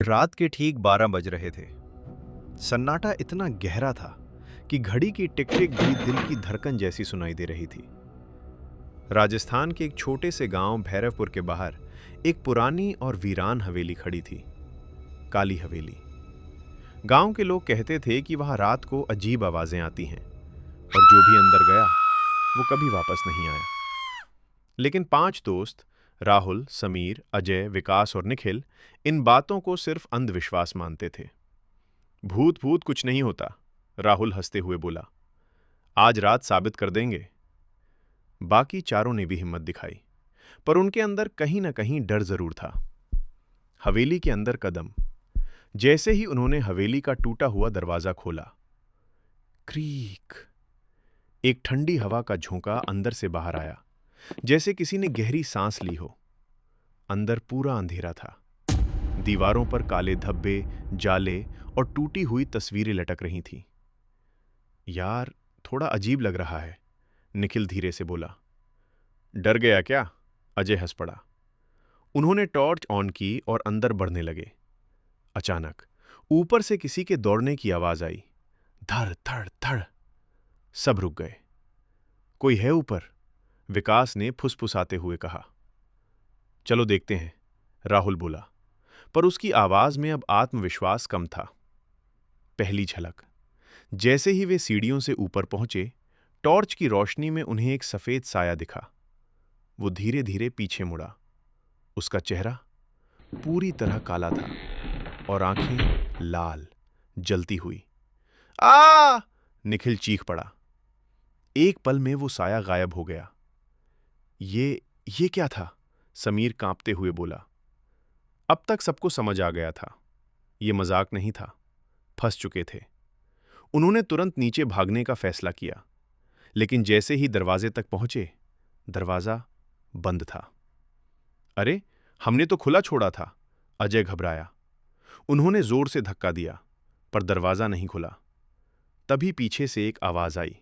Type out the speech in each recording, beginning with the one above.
रात के ठीक 12 बज रहे थे। सन्नाटा इतना गहरा था कि घड़ी की टिक-टिक भी दिल की धड़कन जैसी सुनाई दे रही थी। राजस्थान के एक छोटे से गांव भैरवपुर के बाहर एक पुरानी और वीरान हवेली खड़ी थी, काली हवेली। गांव के लोग कहते थे कि वहां रात को अजीब आवाजें आती हैं और जो भी अंदर गया वो कभी वापस नहीं आया। लेकिन 5 दोस्त राहुल, समीर, अजय, विकास और निखिल इन बातों को सिर्फ अंधविश्वास मानते थे। भूत भूत कुछ नहीं होता, राहुल हंसते हुए बोला। आज रात साबित कर देंगे। बाकी चारों ने भी हिम्मत दिखाई, पर उनके अंदर कहीं ना कहीं डर जरूर था। हवेली के अंदर कदम। जैसे ही उन्होंने हवेली का टूटा हुआ दरवाजा खोला, क्रीक, एक ठंडी हवा का झोंका अंदर से बाहर आया, जैसे किसी ने गहरी सांस ली हो। अंदर पूरा अंधेरा था। दीवारों पर काले धब्बे, जाले और टूटी हुई तस्वीरें लटक रही थीं। यार, थोड़ा अजीब लग रहा है, निखिल धीरे से बोला। डर गया क्या? अजय हंस पड़ा। उन्होंने टॉर्च ऑन की और अंदर बढ़ने लगे। अचानक ऊपर से किसी के दौड़ने की आवाज आई। धड़ धड़ धड़। सब रुक गए। कोई है ऊपर? विकास ने फुसफुसाते हुए कहा। चलो देखते हैं, राहुल बोला, पर उसकी आवाज में अब आत्मविश्वास कम था। पहली झलक। जैसे ही वे सीढ़ियों से ऊपर पहुंचे, टॉर्च की रोशनी में उन्हें एक सफेद साया दिखा। वो धीरे धीरे पीछे मुड़ा। उसका चेहरा पूरी तरह काला था और आंखें लाल, जलती हुई। आ! निखिल चीख पड़ा। एक पल में वो साया गायब हो गया। ये क्या था? समीर कांपते हुए बोला। अब तक सबको समझ आ गया था, ये मजाक नहीं था। फंस चुके थे। उन्होंने तुरंत नीचे भागने का फैसला किया, लेकिन जैसे ही दरवाजे तक पहुंचे, दरवाजा बंद था। अरे, हमने तो खुला छोड़ा था, अजय घबराया। उन्होंने जोर से धक्का दिया, पर दरवाजा नहीं खुला। तभी पीछे से एक आवाज आई।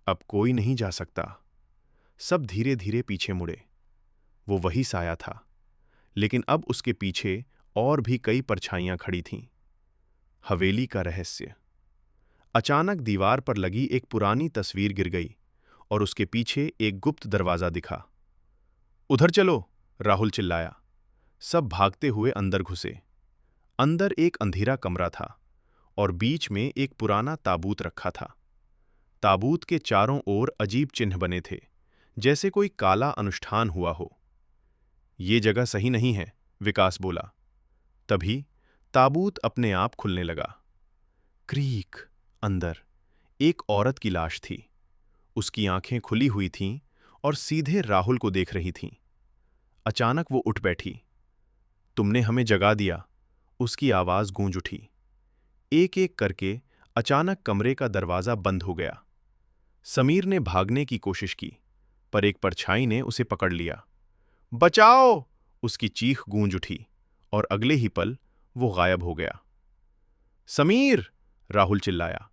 अब कोई नहीं जा सकता। सब धीरे धीरे पीछे मुड़े। वो वही साया था, लेकिन अब उसके पीछे और भी कई परछाइयां खड़ी थीं। हवेली का रहस्य। अचानक दीवार पर लगी एक पुरानी तस्वीर गिर गई और उसके पीछे एक गुप्त दरवाजा दिखा। उधर चलो, राहुल चिल्लाया। सब भागते हुए अंदर घुसे। अंदर एक अंधेरा कमरा था और बीच में एक पुराना ताबूत रखा था। ताबूत के चारों ओर अजीब चिन्ह बने थे, जैसे कोई काला अनुष्ठान हुआ हो। ये जगह सही नहीं है, विकास बोला। तभी ताबूत अपने आप खुलने लगा। क्रीक। अंदर एक औरत की लाश थी। उसकी आंखें खुली हुई थीं और सीधे राहुल को देख रही थीं। अचानक वो उठ बैठी। तुमने हमें जगा दिया, उसकी आवाज गूंज उठी। एक एक करके अचानक कमरे का दरवाजा बंद हो गया। समीर ने भागने की कोशिश की, पर एक परछाई ने उसे पकड़ लिया। बचाओ! उसकी चीख गूंज उठी और अगले ही पल वो गायब हो गया। समीर! राहुल चिल्लाया।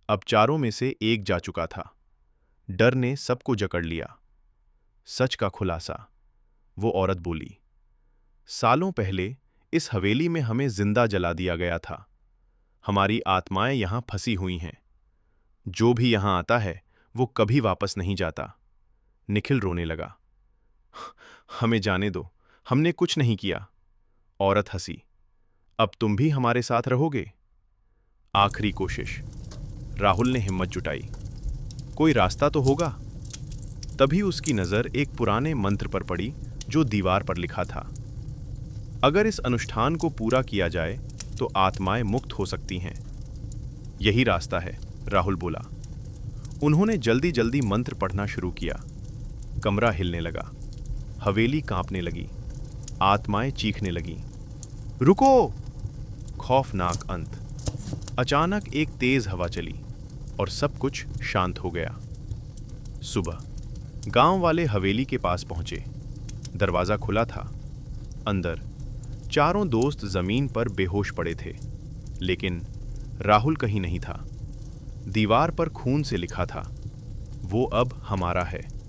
अब चारों में से एक जा चुका था। डर ने सबको जकड़ लिया। सच का खुलासा। वो औरत बोली, सालों पहले इस हवेली में हमें जिंदा जला दिया गया था। हमारी आत्माएं यहां फंसी हुई हैं। जो भी यहां आता है वो कभी वापस नहीं जाता। निखिल रोने लगा। हमें जाने दो, हमने कुछ नहीं किया। औरत हंसी। अब तुम भी हमारे साथ रहोगे? आखिरी कोशिश। राहुल ने हिम्मत जुटाई। कोई रास्ता तो होगा। तभी उसकी नजर एक पुराने मंत्र पर पड़ी जो दीवार पर लिखा था। अगर इस अनुष्ठान को पूरा किया जाए तो आत्माएं मुक्त हो सकती हैं। यही रास्ता है, राहुल बोला। उन्होंने जल्दी जल्दी मंत्र पढ़ना शुरू किया। कमरा हिलने लगा। हवेली कांपने लगी। आत्माएं चीखने लगीं। रुको! खौफनाक अंत। अचानक एक तेज हवा चली और सब कुछ शांत हो गया। सुबह गांव वाले हवेली के पास पहुंचे। दरवाजा खुला था। अंदर चारों दोस्त जमीन पर बेहोश पड़े थे, लेकिन राहुल कहीं नहीं था। दीवार पर खून से लिखा था, वो अब हमारा है।